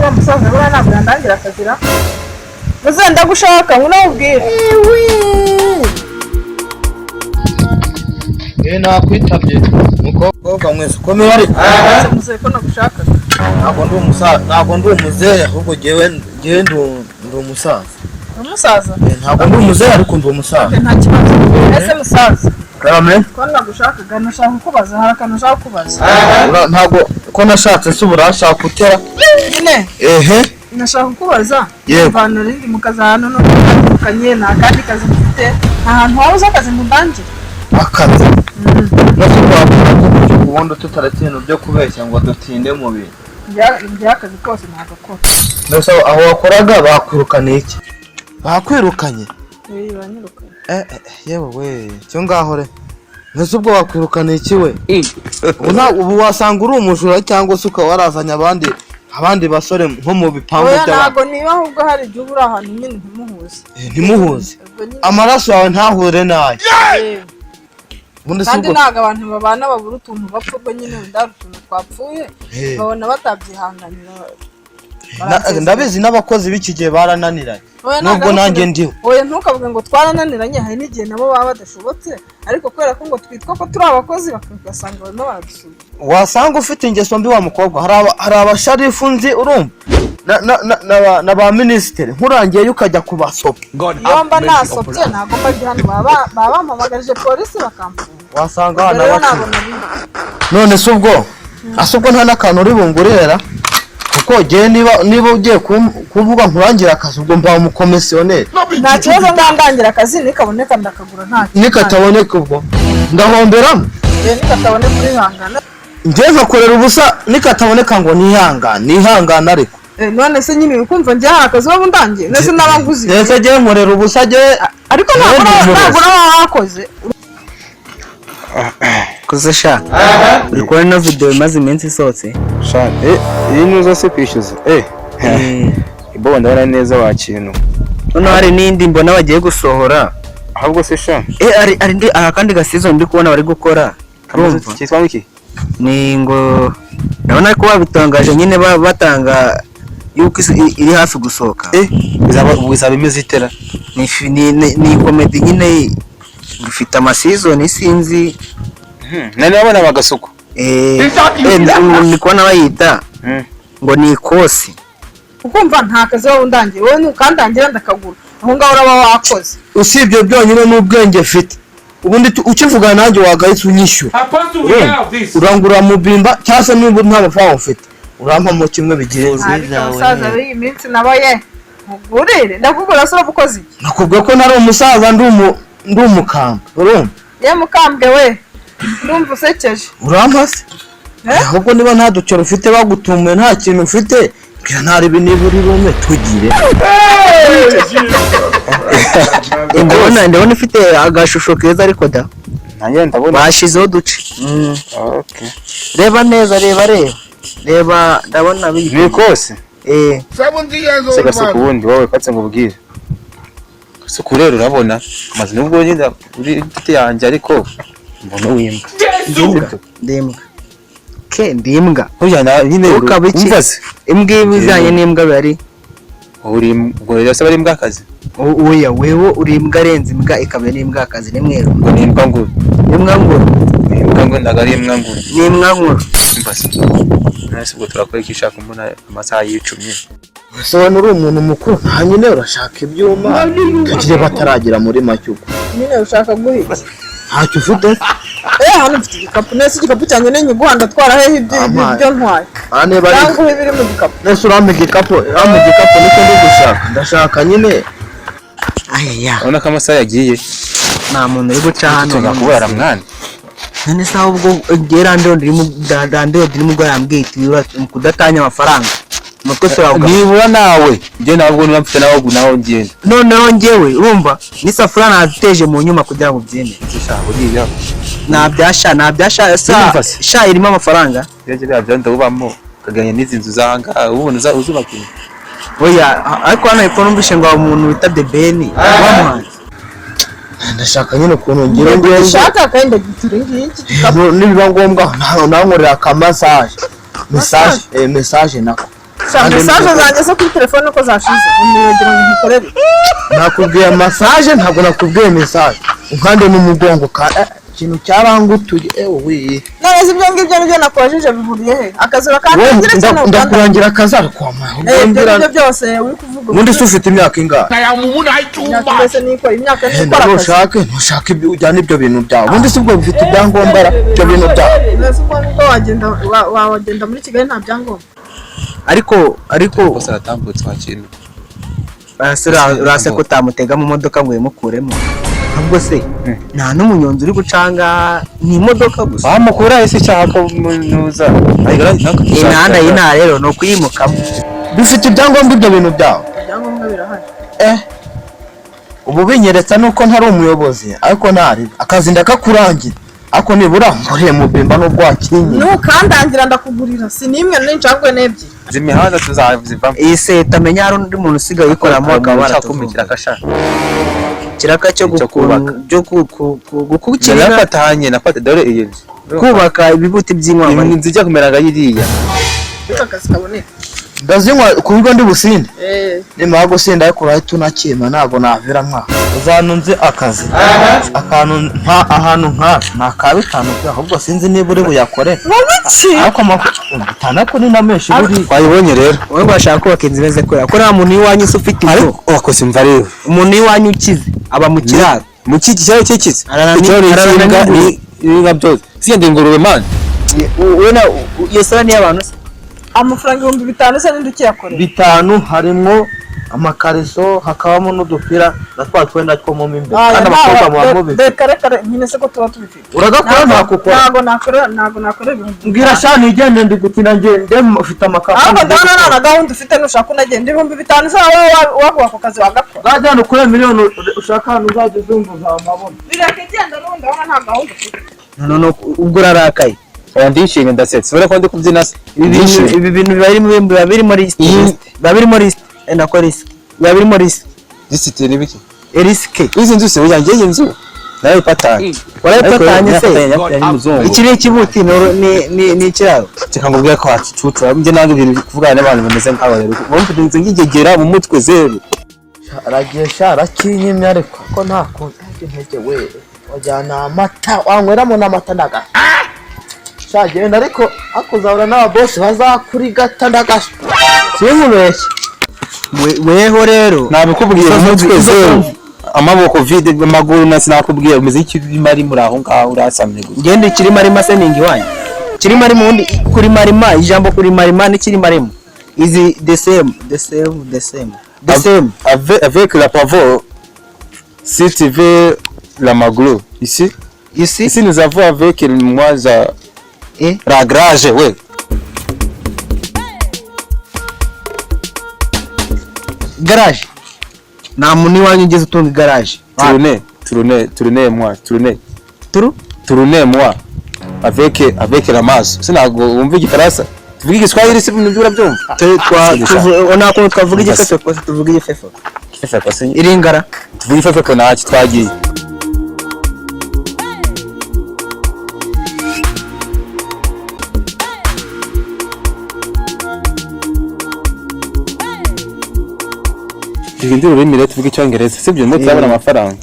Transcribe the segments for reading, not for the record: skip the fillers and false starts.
wa musaza bura ntabwo yandangira akazira muzenda gushaka unawubwira nakwitabye mukobwa mwese ukomeye ari muze ko nagushaka ntabwo ndi umusaza ntabwo ndi umuzehe ahubwo jewe ndi umusaza ntabwo ndi umuzehe ariko ndi umusaza nta kibazo ese musaza karame ko nagushaka nashaka kubaza harakana nashaka kubaza ntabwo ko nashatse se urashaka kutera nyine nashaka kubaza abantu rindi mukazana no kanye na kandi kazi mfite ahantu wabuze akazi mu banki akazi nose ubundi tutaratinda byo kubeshya ngo dutinde mu bintu byakazi kose nagakora nose aho wakoraga bakwirukanye iki bakwirukanye banyirukanye yewe we cyo ngaho re nose ubwo bakwirukanye iki we ubu wasanga uri umujura cyangwa se ukaba warazanye abandi basore nko mu bipangu by'abantu ntabwo niba ahubwo hari igihe uri ahantu nyine ntimuhuze amaraso yawe ntahure nayo kandi ntabwo abantu babana babura utuntu bapfa ubwo nyine wenda utuntu twapfuye babona batabyihanganira ndabizi n'abakozi b'iki gihe barananiranye nubwo nanjye ndiho oya ntukavuge ngo twarananiranye hari n'igihe nabo baba badashobotse ariko kubera ko ngo twitwa ko turi abakozi bagasanga barimo baradusura wasanga ufite ingeso mbi wa mukobwa hari abasharifu nzi urumva na ba minisitiri nkurangiye ukajya kubasopa iyo mba nasopye ntabwo mba ndi hano baba bampamagarije polisi bakamfunga wasanga abana bacu none se ubwo nta n'akantu uri bungurira kuko gihe niba ugiye kuvuga nkurangira akazi ubwo mba umukomisiyoneri nta kibazo ndandangira akazi nikaboneka ndakagura nta nikataboneka ubwo ndahomberamo nikataboneka urihangana njye nkakorera ubusa nikataboneka ngo nihangane ariko none se nyine ukumva njye hari akazi waba undangiye nese n'abanguzi nese njye nkorera ubusa ariko ntabwo naba wakoze kuze sha uri kubona ino video imaze iminsi isohotse sha iyi nuza se kwishyuza ibo ndabona neza wa kintu noneho hari n'indi mbona bagiye gusohora ahubwo se sha ari akandi gasizoni ndi kubona bari gukora cyitwa iki ni ngo ndabona ko babitangaje nyine batanga yuko iri hafi gusohoka bizaba imeze itera ni komedi nyine ifite amasizoni sinzi nani wabona bagasuko ni kubona bayita ngo ni ikosi ukumva nta kazi waba undangiye wowe nukandangira ndakagura aho ngaho uraba wakoze usibye byonyine n'ubwenge mfite ubundi ukivugana nanjye wagahita unyishyura urangura mu bimba cyangwa se niba nta mafaranga ufite urampamo kimwe bigenze umusaza w'iyi minsi nabaye mugurire ndakugura se urabukoze iki nakubwiye ko nari umusaza ndi umukambwe urumva ye mukambwe we ndumva usekeje urampa se ahubwo niba nta ducero ufite bagutumuye nta kintu ufite bwira ntaribi niba uri rumwe tugire ndabona ifite agashusho keza ariko da nanjye ndabona bashizeho duce reba neza reba ndabona ni kose se gasuku ubundi wowe katse ngo ubwire gasuku rero urabona amaze nubwo nyine uri giti yanjye ariko mbona wimbwa ndimbwa ujyana nyine umvaze imbwa ibijyanye n'imbwa bari uri ngo rero se bari imbwa akazi oya wewe uri imbwa arenze imbwa ikaba n'imbwa akazi ni mwero ngo ni imbwa nguru imbwa nguru ndaga ari imbwa nguru ni imbwa nguru umvaze nase ubwo turakora iki shaka mbona amasaha y'icumye sobanura uri umuntu mukuru nta nyine urashaka ibyuma tukire bataragira muri macyuko nyine ushaka guhiga ntacyo ufite hano mfite igikapu nese igikapu cyanjye nenye guhanda twara hehe ibyo ntwaye cyangwa ibiri mu gikapu nese urampa igikapu niko ndi gushaka ndashaka nyine urabona ko amasaha yagiye nta muntu uri guca hano tugakubara mwana none se ahubwo gerande ndimo ubwo yambwiye iti kudatanya amafaranga umutwe se wawe nibura nawe njye ntabwo niba mfite nawe ngenda noneho njyewe urumva n'isafuriya naziteje mu nyuma kugira ngo byemere ntabyasha sha irimo amafaranga bya ndabubamo ukaganya n'izi nzu z'ahangaha ubona uzubaka inzu oya ariko hano hepfo numvise ngo umuntu wita Debeni wamuhanze ndashaka nyine ukuntu ngira ngo ndashaka kandi ndagitura ngiki nibiba ngombwa nankorera akamasaje message nako Message zanjye zo kuri telefone uko zashize. Unibagira ngo nkukorere. nakubwiye message ntabwo nakubwiye message. Unkande mu mugongo ka ikintu cyarangutuye we. None ibyo ngibyo nibyo nakubajije bihuriye he? Akazi bakangira cyane ndakurangira akazi kwa mawe. Ibyo byose uri kuvuga. Ubundi se ufite imyaka ingahe? Mbese niko imyaka ni ikora akazi. Ntushake ibyo ujyana ibyo bintu byawe. Ubundi se ubwo bifite ibyangombwa ibyo bintu byawe. Mbese ubwo niko wagenda muri Kigali nta byangombwa. ariko Bose aratambutse wakintu. urase ko utamutega mu modoka ngo uyimukuremo ahubwo se nta n'umunyonzi uri gucanga ni imodoka gusa Bamukura ese cyako munuza. imihanda y'intara rero ni ukuyimukamo Bifite ibyangombwa ibyo bintu byawe. Ibyangombwa birahari. Ubu binyeretsa nuko ntari umuyobozi ariko ntari akazi ndakakurangira. Ako nibura nkore mu bimba n'ubwo wakinye. Nukandangira ndakugurira sinimwe n'injangwe n'ebyiri. Zimihanda tuzavivamo. iyi se tamenya hari undi muntu usigaye yikoramo akaba aratumikira kashaka. kiraka cyo gukukira Narafatanye nafate dore iyi. kubaka ibibuti by'inkwama Inzu ijya kumera nk'iriya. Aka kazi kaboneka. Ndazinywa ku bigo ndi businde. Nimara gusinda ariko urahita unakima ntabwo navira mwa. Uzanunze akazi. Ahantu nka naka bitanu ahubwo sinzi niba uri buyakore. Ariko amakuru ko ni na menshi buri. Wayibonye rero. wowe bashaka kubaka inzu imeze ko nta muntu iwanyu se ufite inzu Wakoze imva rero. umuntu iwanyu ukize aba mu kiraro Mu kiki cyawe cyekize. Ararana byose. Siyende ingurube man. ubona iyo sura ni y'abantu se Amafaranga 5,000 se n'indi ukiyakorera. 5 harimo amakariso hakabamo n'udupira natwa twenda two mu imbere kandi abakobwa mu bamubi. Kare nyine se ko tuba tubifite. Uragakora nakukora. Ntago nakora ibintu. Mbwira shani igende ndi gutina ngende ufite amakapa. Ahubwo ndabona na gahunda ufite nushaka unagenda 5,000 se wowe wako kazi wagakora. Bajyana ukore miliyoni ushaka hano uzajya uzumvuza amabona. Bireke genda n'undi abona nta gahunda ufite. none ubwo urarakaye Ndishimye ndasetse. Bora ko ndi kubyina se. ibi bintu biba birimo list biba birimo list nako list biba birimo list Disiti ni biki? riske Izi nzu se uyanjye inzu. Nawe patanye. warayipatanye se muzungu. iki ni ikibuti ni ikiraro Cyangwa ngubwe ko wacucutra. Mje nange ibintu kuvugana n'abantu bameze nk'aba rero. Wumva inzu ngigegera mu mutwe zero. Aragesha arakinyimye ariko ko ntako intege we. Wajyana amata wanyweramo n'amata ndaga. Shagenda ariko akuzabura n'aba boss bazakurigata ndagasha. Simubeshye. weho rero Nabikubwiye mu mutwe zero. Amaboko vide amaguru nasi nakubwiye umuziki mari muri aho ngaho urasamye gusa. ngende kiri marima se ningi wanyu kiri marima undi kuri marima ijambo kuri marima ni kiri marima izi the same Avec la pavot si tu veux la maglo ici ici nous avons avec moi la grage ouais. garage nta muntu iwanyu ugeze utunga garage tournez moi avec la masse sinago wumva igifaransa tuvuga igiswahili se ibintu byura byumva nako twavuga igifefe ko tuvuga igifefe ifefe se iringara tuvuga ifefe ko naki twagiye Tugende ururimi rero tuvuga icyongereza sibyo ndetse turabona amafaranga.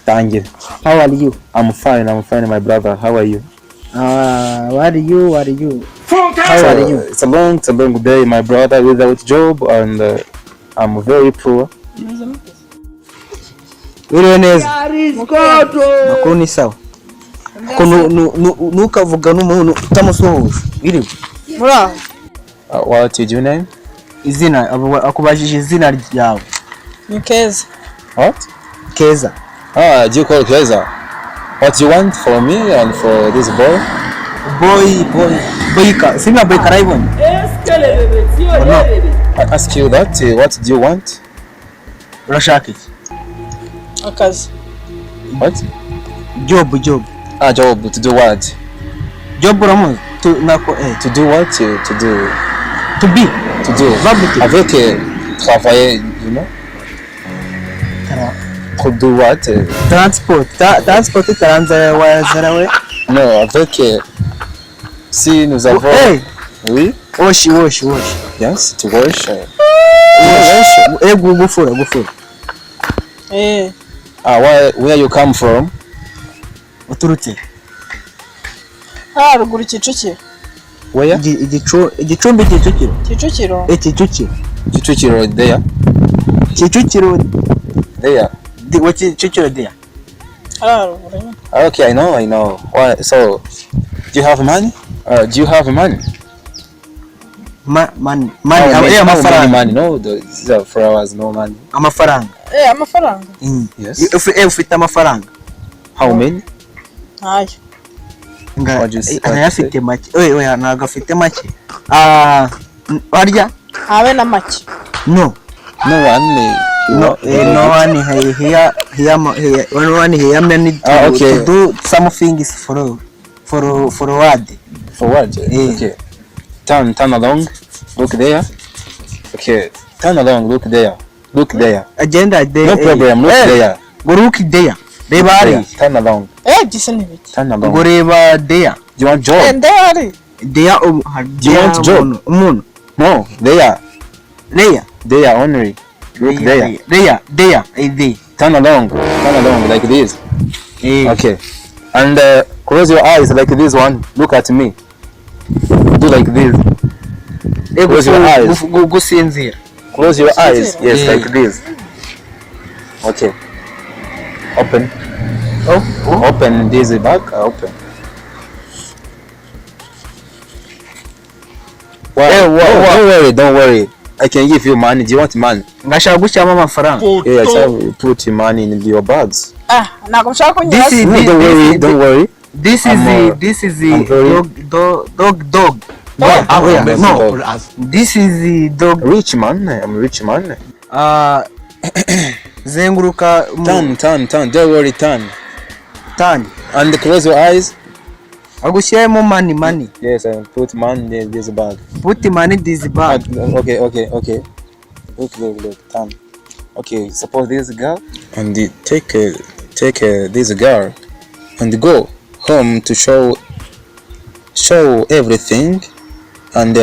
Tangira. How are you? I'm fine my brother. How are you? What are you? How are you? It's a long day my brother without job and I'm very poor. Uriwe neza. Makuru ni sawa. Ko nukavuga n'umuntu utamusuhuza. Iriwe. Muraho. What is your name? Izina akubajije izina ryawe. Ni Keza. What? Keza. Do you call Keza? What do you want for me and for this boy? Boyka. Sina boyka raibonye. I ask you that. What do you want? Urashaka iki? Akazi. What? Job. Job. To do what? Job uramuzi? To do what? To do. To be. To do. Avec travailler, you know? To do what? Transport itaranza wazarawe. No, avec si nous avons. Hey. Oui. Wash. Yeah, Yes, to wash. Gufura. Where you come from? Uturutse. Ruguru Kicukiro. Where? Igicumbi Kicukiro. Kicukiro. Kicukiro there. Kicukiro There. What Kicukiro there? Ruguru. Okay, I know. Why? So, do you have money? Money. Money. No, these are flowers. No money. Amafaranga. Amafaranga. Yes. Ufite amafaranga. How many? Ayo. Arayafite make. Oya ntago afite make. Warya? Habe na make. No one here many to do some things forward. Okay. Turn along. Look there. Okay. Turn along. Look there. Agenda there. No problem. Look there. Go look there. Reba. Turn along. Disinibiti. Turn along. Go reba there. Do you want job? There. Do you want job? No. There. There only. Look there. There. Turn along like this. Okay. And close your eyes like this one. Look at me. Do like this. Close your eyes. Gusinzira. Close your eyes. Yes, like this. Okay. Open. Open this bag. Open. Don't worry. I can give you money. Do you want money? Ngashaka gushyamo amafaranga. Yes, I will put money in your bags. Ntabwo nshaka kunyura. Don't worry. This is dog. No. This is the dog. Rich man. I'm rich man. Zenguruka. Turn. Don't worry. Turn. And close your eyes. Agushyemo money. Yes, I put money in this bag. Put money in this bag. Okay. Look. Turn. Okay, suppose this girl and take this girl and go home to show everything and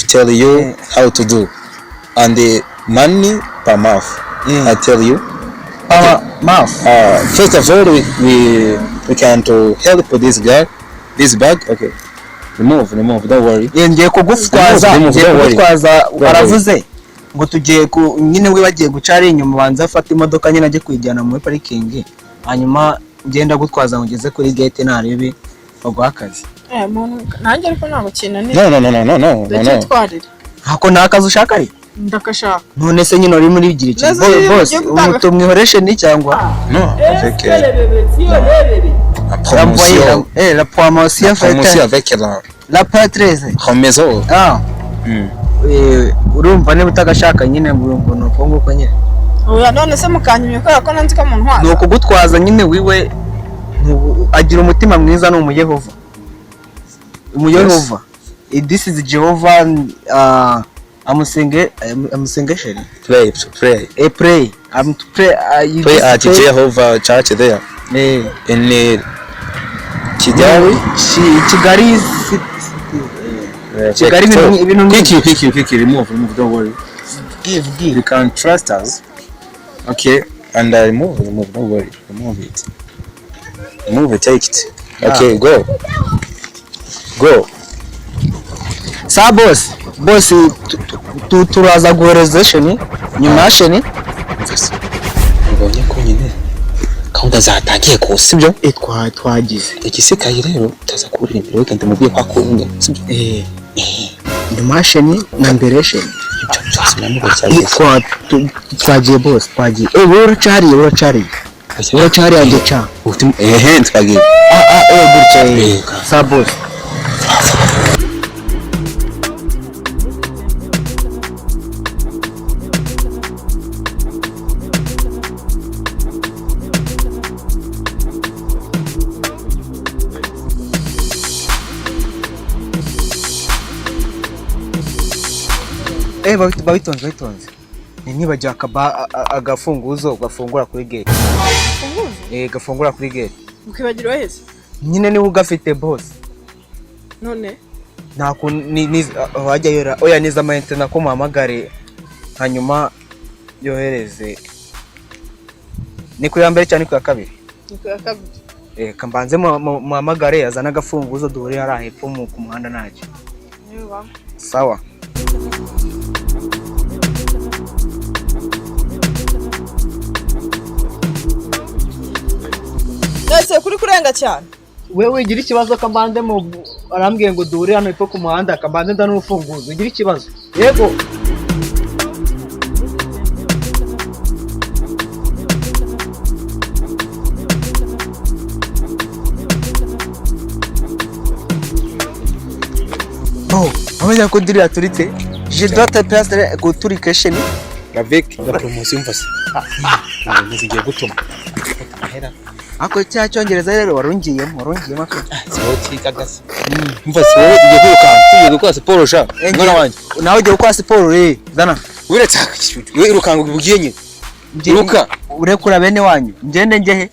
tell you how to do and the money per month. I tell you. Mouth. First of all, we can to help this girl. This bag, okay. Remove. Don't worry. Ngiye kugutwaza baravuze ngo tugiye nyine we bagiye gucara inyuma banza afata imodoka nyine ajye kwijyana muri parking hanyuma ngenda gutwaza ngeze kuri gate narebe bagwa akazi. Nanjye ariko ntabwo kinani. No. Hako nakazi ushaka ari? Ndakashaka. None se nyine uri muri bigira iki? Boss, umutumwihoreshe ni cyangwa? No, avec la promotion avec la patrese. Maison. Urumva niba utagashaka nyine ngo nuko nguko nyine. Oya none se mukanyimye ko nanzi ko muntu waza. Nuko gutwaza nyine wiwe agira umutima mwiza no umuyehova. This is Jehovah amusengesheri. Pray. Pray. I'm to pray. Pray at Jehovah Church there. In Kigali. Quickly, remove. Don't worry. Give. You can trust us. Okay. And remove. Don't worry. Remove it. Take it. Okay. Go. Sa boss turaza guhereza sheni nyuma sheni mbonye ko nyine gahunda zatangiye ko sibyo twagize igisigaye rero utaza kuririmbira wekende mubwiye kwa kurunga sibyo nyuma sheni na mbere sheni twagiye boss twagiye uracari anje cha twagiye gutya sa boss babitonze nibagiye agafunguzo gafungura kuri gate. Gafungura kuri gate. Ukibagirwa hese? Nyine niwe ugafite boss. None Nako ni wajya yora oya niza mayente nako muhamagare hanyuma yohereze ni ku ya mbere cyane ku ya kabiri ni ku ya kabiri kambanze muhamagare yazana agafunguzo duhuri ari hepfo ku muhanda ntacyo sawa Ese kuri kurenga cyane wewe ugira ikibazo kambanze mu arambwiye ngo duhuri hano hepfo ku muhanda kambanze nda n'urufunguzo ugira ikibazo yego Amenya ko diri aturitse je dois te placer ko turi question avec la promotion mfase nzigiye gutuma ahera ako cya cyongereza rero warungiyemo ako soti kagase mfase wowe ugiye kwirukanka gukora siporo sha ngora wanje nawe ugiye gukora siporo dana uretse we irukanga ubugiye nyine iruka urekura bene wanyu ngende ngehe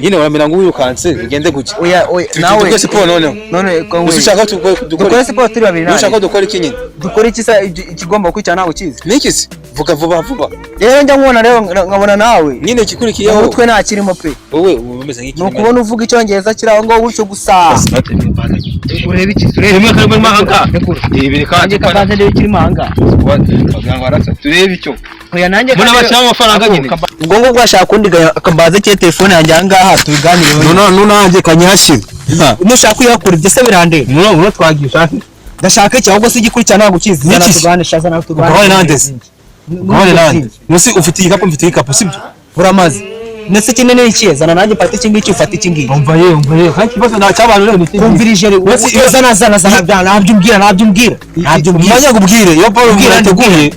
nyine waramira ngo wirukanse ugende guke oya nawe dukora siporo none ushaka dukora siporo turi babiri ushaka dukora iki nyine dukora iki ikigomba kwicana ntago kizi niki se vuga vuba rero njya nkubona rero nkabona nawe nyine kikurikiyeho umutwe nta kirimo pe wowe umeze nk'iki nukubona uvuga icyongereza kiraho ngo gutyo gusa urebe iki rimwe karimo mahanga ibiri kandi kabanze rero kiri mahanga baganga barasa turebe icyo oya nanjye muri abashaka amafaranga nyine ubwo ngo bwashaka kundi kambaze cye telefone yanjye ahangaha tubiganireho no nanjye kanyashira nushaka kuyakura ibyo se birande no twagiye ushaka ndashaka iki ahubwo se igikurikirana ntabwo ukizi zana tuganisha zana turwane ukabane nandeze musi ufite igikapu mfite igikapu sibyo uramaze ndetse kinene ikiye zana nanjye pati iki ngiki ufata iki ngiki umva ye kandi kibazo nta cyabantu rero kumvirije zana nabyo umbwira umanya kubwire iyo Paul murateguye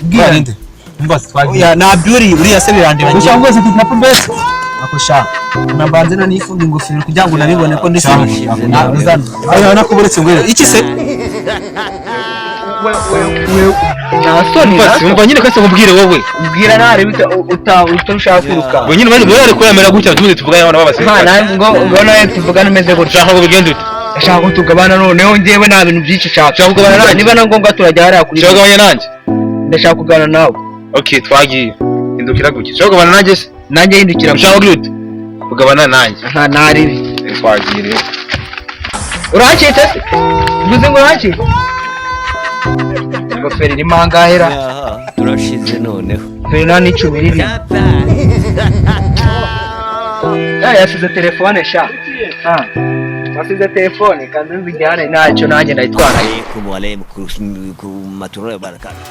bwira nde mbase twagiye oya nabyuri uriya se birande ushaka ngo ufite igikapu mbese akosha nabanze na nifunga ingofero kugira ngo nabibone ko ndisubije ayo nakuburetse ngo iki se nasoni umva nyine kase nkubwire wowe ubwira nare utarushaho kwiruka ngo nyine bari kwemera gutya tuzi tuvugana n'abana b'abasirikare ngo nawe tuvugana umeze gutya ushaka ngo bigende ute ashaka ko tugabana noneho njyewe nta bintu byinshi nshaka kugabana nawe niba na ngombwa turajya hariya kuri ushaka kugabanya nanjye ndashaka kugabana nawe okay twagiye hindukira gutya ushaka kugabana nanjye se nanjye hindukira ushaka gute kugabana nanjye nta naribi twagiye rero uracitse se uvuze ngo uracitse ingofero irimo ahangahera turashize noneho feri n'icumi riri yasize telefone sha wasize telefone kandi nzijyane ntacyo nanjye ndayitwara ku maturoro ya barakati